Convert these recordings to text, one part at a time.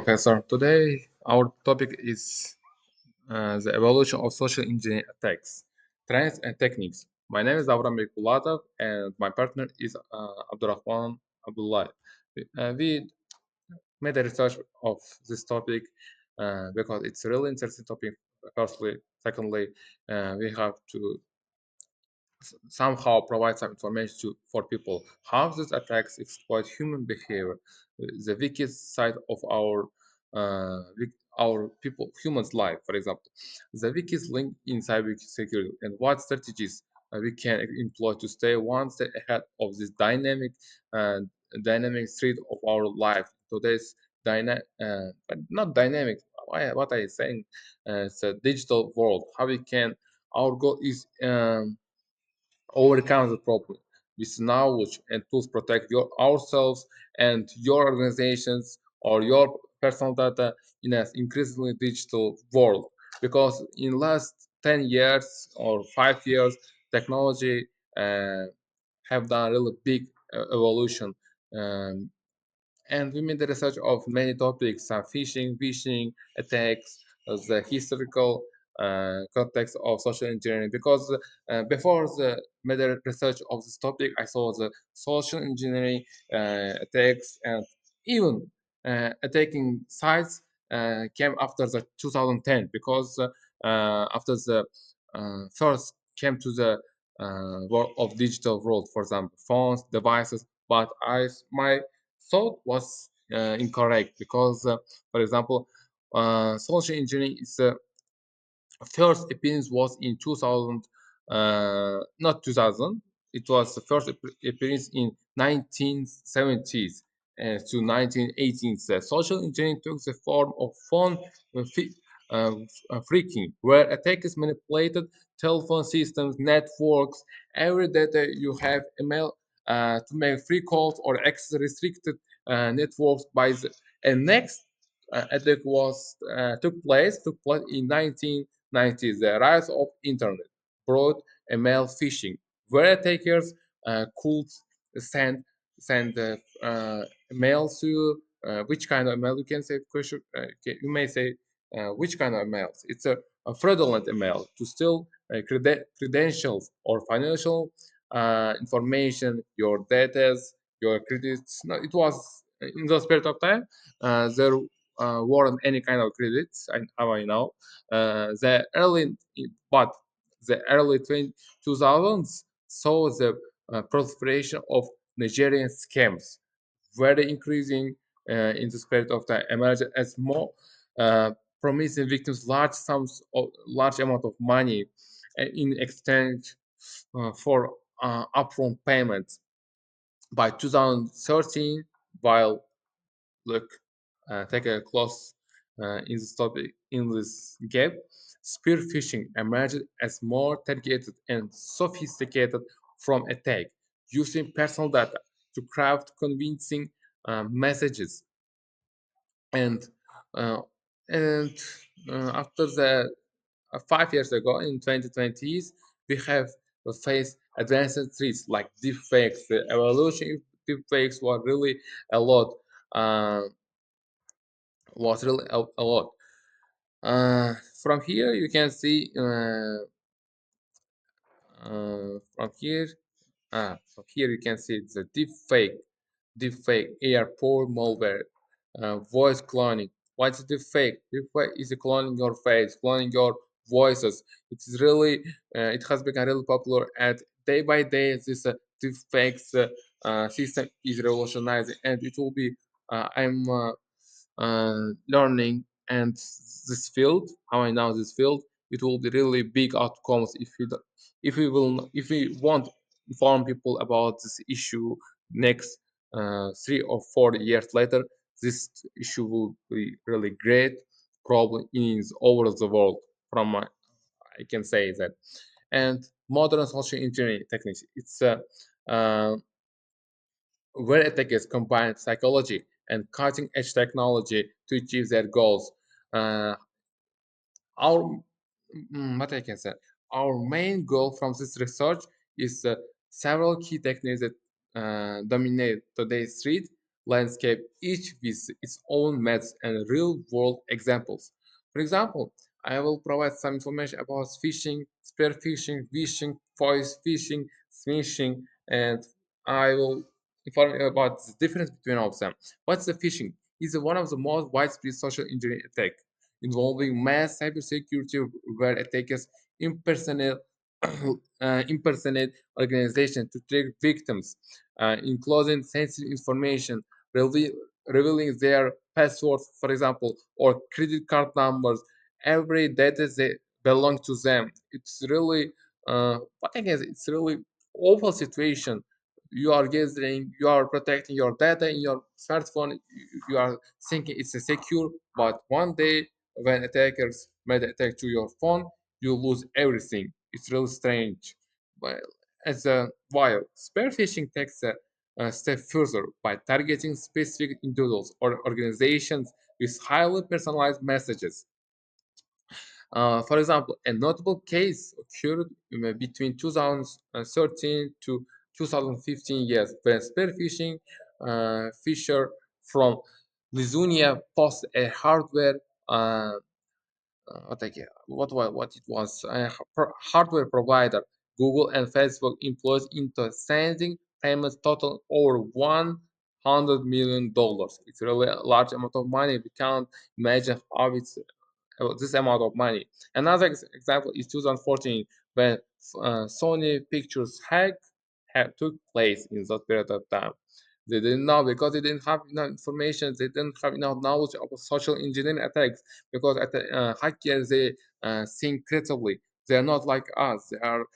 Professor. Today, our topic is the evolution of social engineering attacks, trends, and techniques. My name is Avram Bekulatov, and my partner is Abdurrahman Abdullah. We made a research of this topic because it's a really interesting topic. Firstly, secondly, we have to somehow provide some information for people how these attacks exploit human behavior, the weakest side of our people humans life. For example, the weakest link in cybersecurity, and what strategies we can employ to stay one step ahead of this uh, dynamic street of our life. Today's but not dynamic. What I saying? It's a digital world. How we can? Our goal is overcome the problem with knowledge and tools protect ourselves and your organizations or your personal data in an increasingly digital world, because in last 10 years or 5 years technology uh, have done really big evolution, um, and we made the research of many topics, phishing attacks, the historical context of social engineering. Because before the made the research of this topic, I saw the social engineering attacks, and even attacking sites came after the 2010, because after the first came to the world of digital world, for example, phones, devices. But my thought was incorrect, because, for example, social engineering is first appearance was in 2000, not 2000. It was the first appearance in 1970s to 1980s. Social engineering took the form of phone freaking, where attackers manipulated telephone systems, networks, every data you have, email, to make free calls or access restricted networks by the. And next attack was took place in 1990s. The rise of internet brought email phishing, where attackers could send send mails to you. Which kind of email you can say? Question. You may say which kind of emails. It's a fraudulent email to steal credentials or financial information, your data, your credits. No, it was in the spirit of time. There weren't any kind of credits. How I know. The early, but the early 2000s saw the proliferation of Nigerian scams, very increasing in the spirit of time, emerged as more uh, promising victims large amount of money in exchange for upfront payments. By 2013, while look, take a close in this topic in this gap, spear phishing emerged as more targeted and sophisticated from attack, using personal data to craft convincing messages. And uh, and after the 5 years ago in 2020s, we have faced advanced threats like deepfakes. The evolution of deepfakes was really a lot. Uh, was really a lot. From here, you can see from here you can see the deepfake, AR4 malware, voice cloning. What's deepfake? Deepfake is cloning your face, cloning your voices. It is really, it has become really popular, and day by day, this deepfakes system is revolutionizing, and it will be. I'm learning and this field. How I know this field, it will be really big outcomes if if we want inform people about this issue next 3 or 4 years later. This issue will be really great problem in over the world. From my, I can say that. And modern social engineering techniques, it's uh, where attackers combine psychology and cutting edge technology to achieve their goals. Uh, our what I can say, our main goal from this research is several key techniques that dominate today's street. landscape, each with its own methods and real-world examples. For example, I will provide some information about fishing, spear fishing, fishing, voice fishing, smishing, and I will inform you about the difference between all of them. What's the phishing? It's one of the most widespread social engineering attacks involving mass cybersecurity where attackers impersonate impersonate organizations to trick victims, enclosing sensitive information, reveal, revealing their passwords, for example, or credit card numbers, every data that belong to them. It's really, what I guess, it's really awful situation. You are gathering, you are protecting your data in your smartphone. You are thinking it's a secure, but one day when attackers made an attack to your phone, you lose everything. It's really strange. Well, as a while, spear phishing takes a step further by targeting specific individuals or organizations with highly personalized messages. For example, a notable case occurred between 2013 to 2015 years when spear phishing fisher from Lithuania posted a hardware what it was hardware provider Google and Facebook employs into sending payments total over $100 million. It's really a large amount of money. We can't imagine how it's this amount of money. Another example is 2014 when Sony Pictures hack took place in that period of time. They didn't know because they didn't have enough information. They didn't have enough knowledge of social engineering attacks because at the hackers they think critically. They are not like us. They are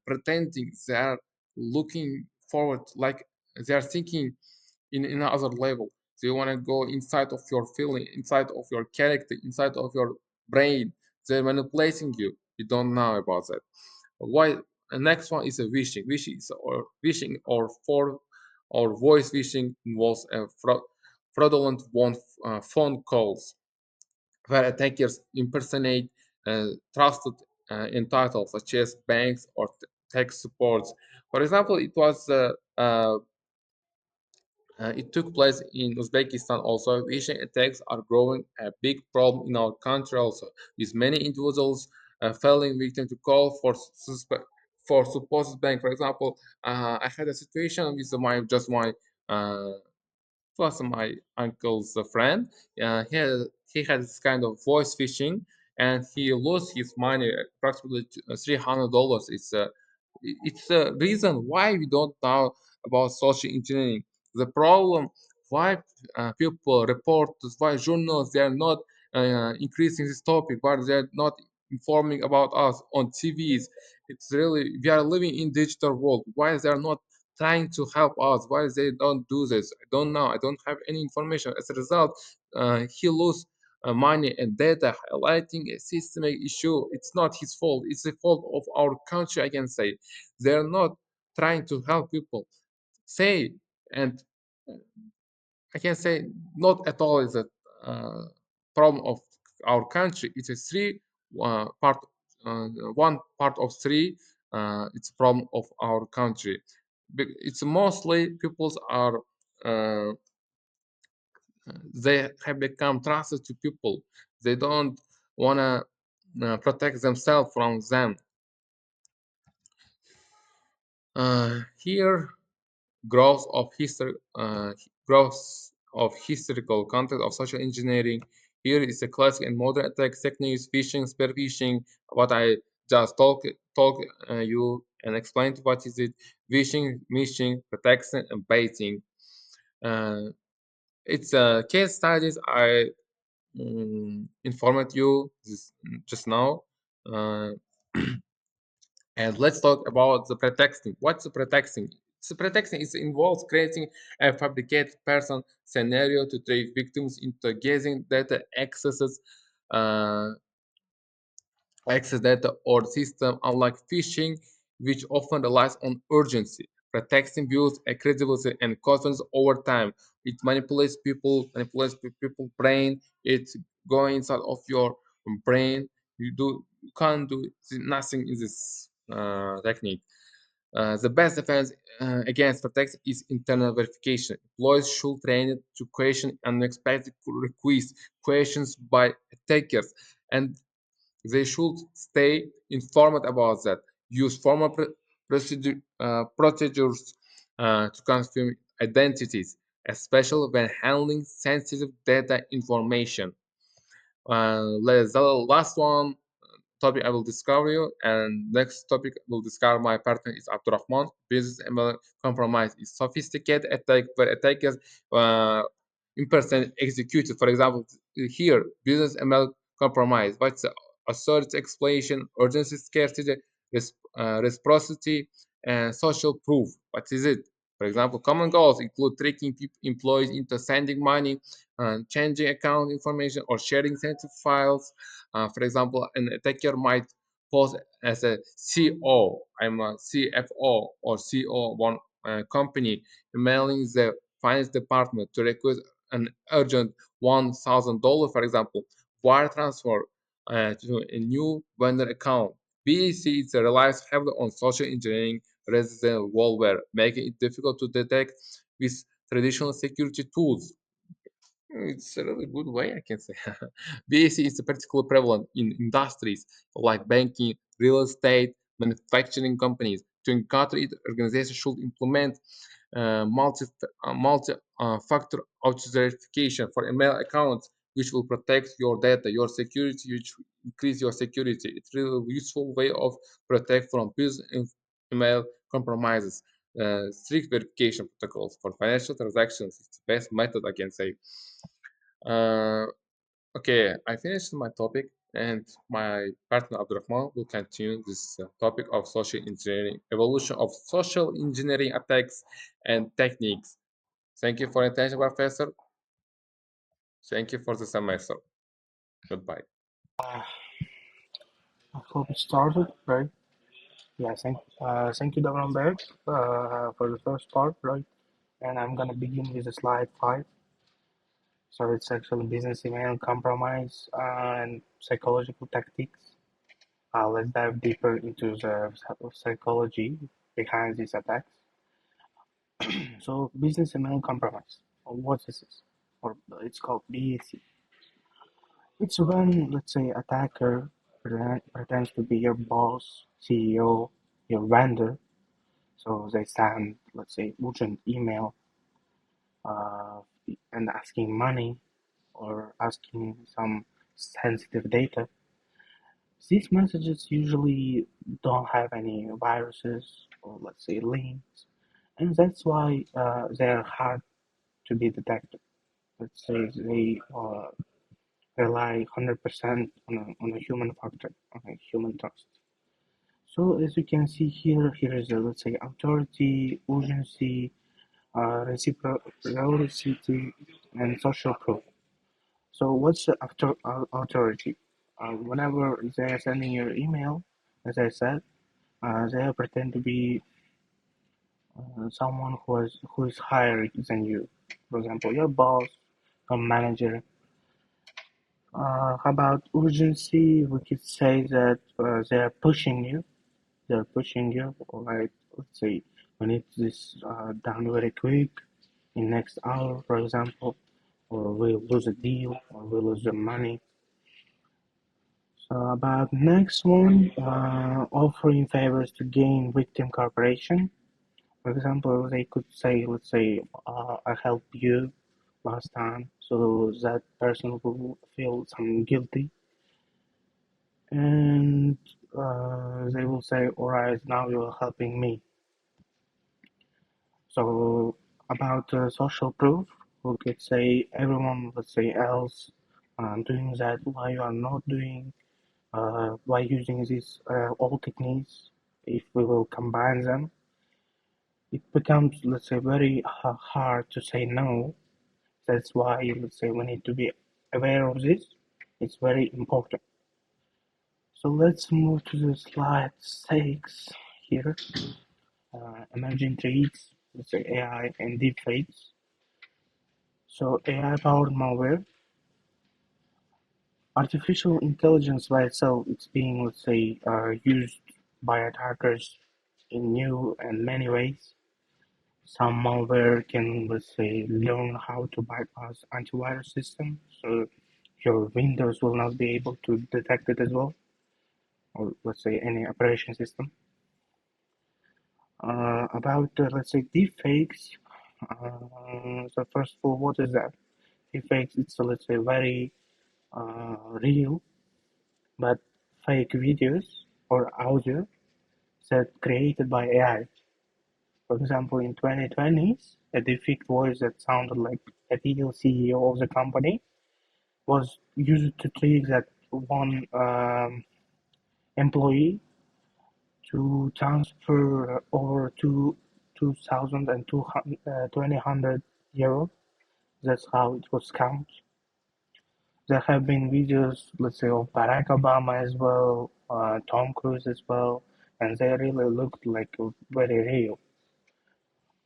pretending. They are looking forward like they are thinking in another level. So you want to go inside of your feeling, inside of your character, inside of your brain. They're manipulating you. You don't know about that. Why? The next one is a wishing. Wishing or voice phishing involves a fraudulent phone calls where attackers impersonate trusted entities such as banks or tech supports. For example, it took place in Uzbekistan also. Phishing attacks are growing a big problem in our country also, with many individuals falling victim to call for supposed bank. For example, I had a situation with my plus my uncle's friend. He had this kind of voice phishing, and he lost his money, approximately $300. It's a reason why we don't know about social engineering. The problem why people report this, why journals they are not increasing this topic, why they are not informing about us on TVs. It's really we are living in digital world. Why they are not trying to help us. Why they don't do this? I don't know. I don't have any information. As a result, he lose money and data, highlighting a systemic issue. It's not his fault. It's the fault of our country. I can say they're not trying to help people. Say and I can say not at all is a problem of our country. It's a three part, one part of three. It's a problem of our country. It's mostly peoples are uh, they have become trusted to people. They don't wanna protect themselves from them. Here growth of history growth of historical content of social engineering. Here is a classic and modern attack techniques: phishing, spear phishing. What I just talk you and explained what is it: phishing, mishing, protection, and baiting. uh, it's case studies I informed you just now. uh, And let's talk about the pretexting. What's the pretexting? So pretexting is involves creating a fabricated person scenario to trick victims into guessing data uh, access data or system, unlike phishing, which often relies on urgency. Pretexting builds a credibility and confidence over time. It manipulates people's brain. It's going inside of your brain. You can't do nothing in this technique. The best defense against attacks is internal verification. Employees should train it to question unexpected requests, questions by attackers, and they should stay informed about that. Use formal procedures to confirm identities, especially when handling sensitive data information. The last one topic I will discover you, and next topic will discover my partner is Abdurrahman. Business ML compromise is sophisticated attack where attackers impersonate executed. For example, here business ML compromise. What's the authority explanation, urgency, scarcity, reciprocity, and social proof? What is it? For example, common goals include tricking employees into sending money, changing account information, or sharing sensitive files. For example, an attacker might pose as a CO, I'm a CFO or CO one company, emailing the finance department to request an urgent $1,000, for example, wire transfer to a new vendor account. BEC relies heavily on social engineering rather than malware, making it difficult to detect with traditional security tools. It's a really good way, I can say. BAC is particularly prevalent in industries like banking, real estate, manufacturing companies. To encounter it, organizations should implement multi-factor authentication for email accounts, which will protect your data, your security, which will increase your security. It's really a useful way of protect from business email compromises. Strict verification protocols for financial transactions is the best method, I can say. Uh, okay, I finished my topic, and my partner Abdurrahman will continue this topic of social engineering, evolution of social engineering attacks and techniques. Thank you for your attention, Professor. Thank you for the semester. Goodbye. Uh, I hope it started, right? Yeah, thank you, Dr. Berg, for the first part, right? And I'm gonna begin with slide 5. So it's actually business email compromise and psychological tactics. Let's dive deeper into the psychology behind these attacks. So business email compromise, what is this? Or it's called BAC. It's when, let's say, attacker pretends to be your boss, CEO, your vendor. So they send, let's say, urgent email uh, and asking money or asking some sensitive data. These messages usually don't have any viruses or, let's say, links, and that's why they're hard to be detected. Let's say they rely 100% on a human factor, on a human trust. So as you can see here, here is let's say authority, urgency, reciprocity, and social proof. So what's the authority? Whenever they are sending your email, as I said, they pretend to be someone who is higher than you. For example, your boss, your manager. How about urgency? We could say that they are pushing you. They're pushing you. Like let's say we need this done very quick in next hour, for example, or we lose a deal, or we lose the money. So about next one, offering favors to gain victim cooperation. For example, they could say, let's say, I helped you last time, so that person will feel some guilty, and they will say, all right, now you're helping me. So about social proof, we could say everyone, let's say, else doing that, why you are not doing, by using these all techniques. If we will combine them, it becomes, let's say, very hard to say no. That's why, let's say, we need to be aware of this. It's very important. So let's move to the slide 6 here. Emerging traits, let's say AI and deepfakes. So AI-powered malware, artificial intelligence by itself, it's being, let's say, used by attackers in new and many ways. Some malware can, let's say, learn how to bypass antivirus system, so your Windows will not be able to detect it as well, or let's say any operation system. About let's say deepfakes. So first of all, what is that? Deepfakes, it's let's say very real but fake videos or audio that created by AI. For example, in 2020s, a deepfake voice that sounded like a real CEO of the company was used to trick that one employee to transfer over to 2,200 euro. That's how it was counted. There have been videos, let's say, of Barack Obama as well, Tom Cruise as well, and they really looked like very real.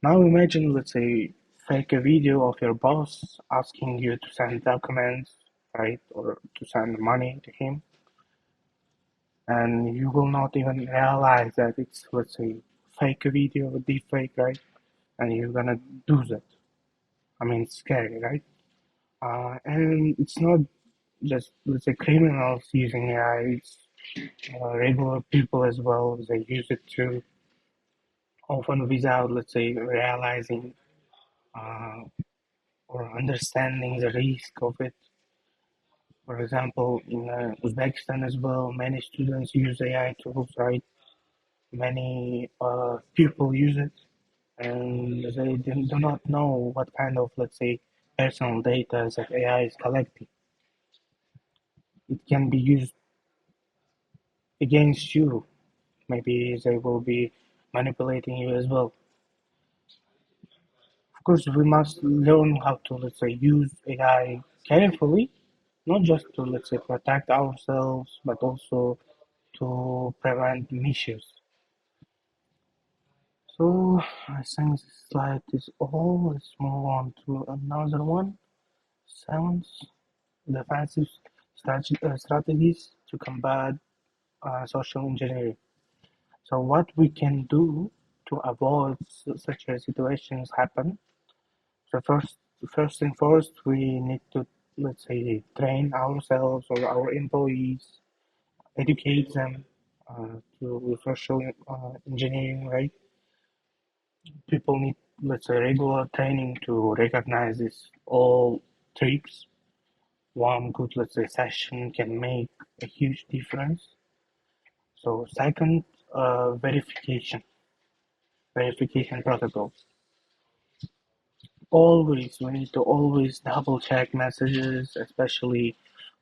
Now imagine, let's say, fake a video of your boss asking you to send documents, right, or to send money to him, and you will not even realize that it's, let's say, fake video, deep fake, right? And you're gonna do that. I mean, it's scary, right? And it's not just, let's say, criminals using AI, it's regular people as well. They use it too, often without, let's say, realizing uh, or understanding the risk of it. For example, in Uzbekistan as well, many students use AI tools, right? Many people use it, and they do not know what kind of, let's say, personal data that AI is collecting. It can be used against you. Maybe they will be manipulating you as well. Of course, we must learn how to, let's say, use AI carefully, not just to, let's say, protect ourselves, but also to prevent misuse. So I think this slide is all. Let's move on to another one. Sounds defensive strategies to combat social engineering. So what we can do to avoid such situations happen. So first and first, we need to, let's say, train ourselves or our employees, educate them to social engineering, right? People need, let's say, regular training to recognize this all tricks. One good, let's say, session can make a huge difference. So second, verification protocols. Always, we need to always double check messages, especially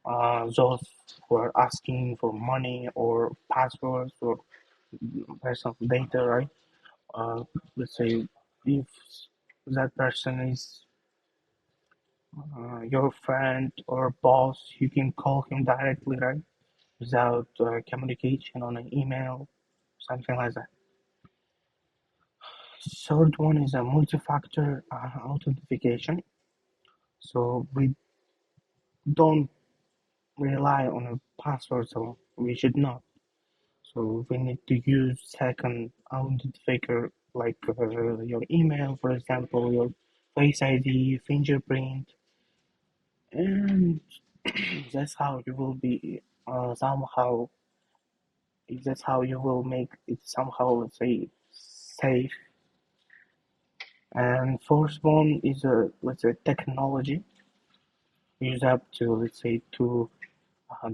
those who are asking for money or passwords or personal data, right? Let's say if that person is your friend or boss, you can call him directly, right? Without communication on an email, something like that. Third one is a multi-factor authentication. So we don't rely on a password, so we should not. So we need to use second authenticator like your email, for example, your Face ID, fingerprint, and that's how you will be somehow. That's how you will make it somehow, let's say, safe. And fourth one is a, let's say, technology used up to, let's say, to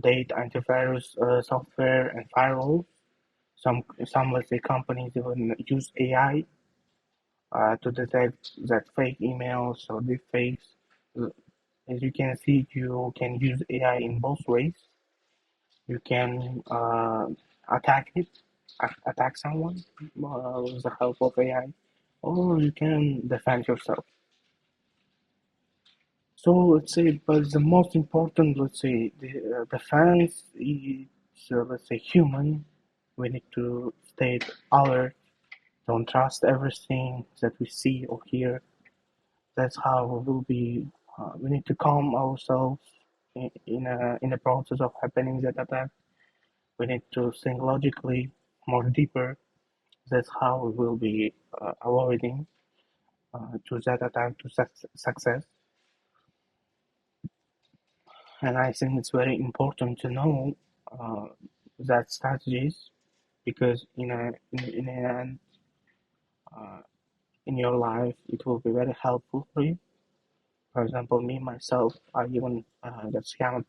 date antivirus software and firewalls. Some let's say companies even use AI to detect that fake emails or deep fakes. As you can see, you can use AI in both ways. You can attack someone with the help of AI, or you can defend yourself. So let's say, but the most important, let's say, the defense is, let's say, human. We need to stay alert. Don't trust everything that we see or hear. That's how we will be. We need to calm ourselves in a process of happening that attack. We need to think logically, more deeper That's how we will be avoiding to that attack to success. And I think it's very important to know uh, that strategies because uh, in your life it will be very helpful for you. For example, me myself, I even got scammed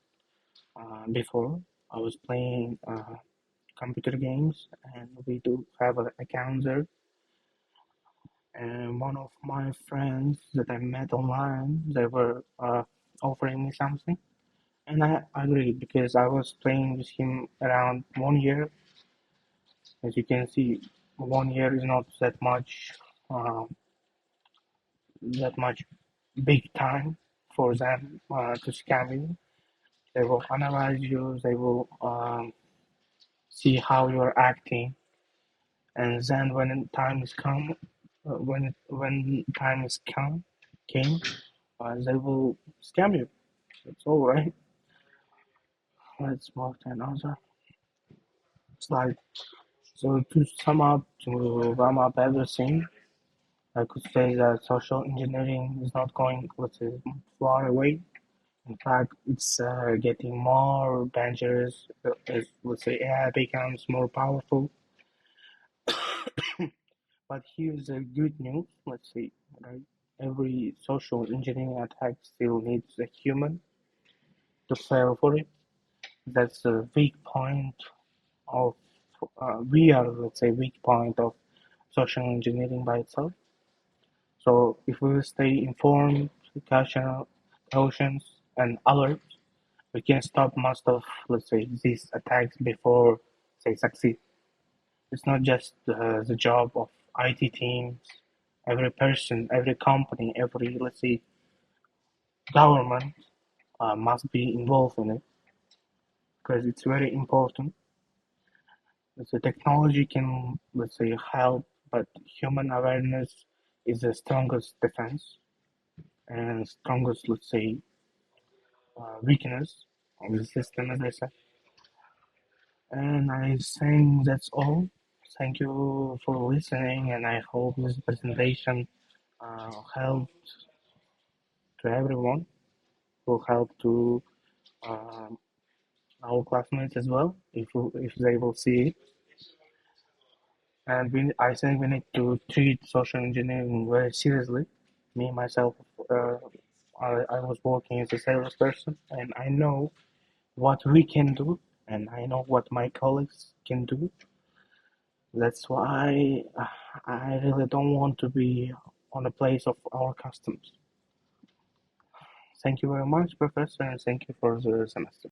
before. I was playing computer games, and we do have an account there. And one of my friends that I met online, they were offering me something, and I agreed because I was playing with him around 1 year. As you can see, 1 year is not uh, that much big time for them to scam you. They will analyze you. They will see how you're acting, and then when time is come, when time is came, they will scam you. That's all right. Let's move to another slide. So to sum up, to wrap up everything, I could say that social engineering is not going, let's say, far away. In fact, it's getting more dangerous as, let's say, AI becomes more powerful. But here's the good news, let's say, right? Every social engineering attack still needs a human to fail for it. That's the weak point of, we are, let's say, weak point of social engineering by itself. So if we stay informed, cautious, and alert, we can stop most of, let's say, these attacks before they succeed. It's not just the job of IT teams. Every person, every company, every, let's say, government must be involved in it because it's very important. The technology can, let's say, help, but human awareness is the strongest defense and strongest, let's say, weakness of the system, as I said. And I think that's all. Thank you for listening, and I hope this presentation helped to everyone, will help to um, our classmates as well, if they will see it. And I think we need to treat social engineering very seriously. Me myself, uh, I was working as a salesperson, and I know what we can do, and I know what my colleagues can do. That's why I really don't want to be on the place of our customers. Thank you very much, Professor, and thank you for the semester.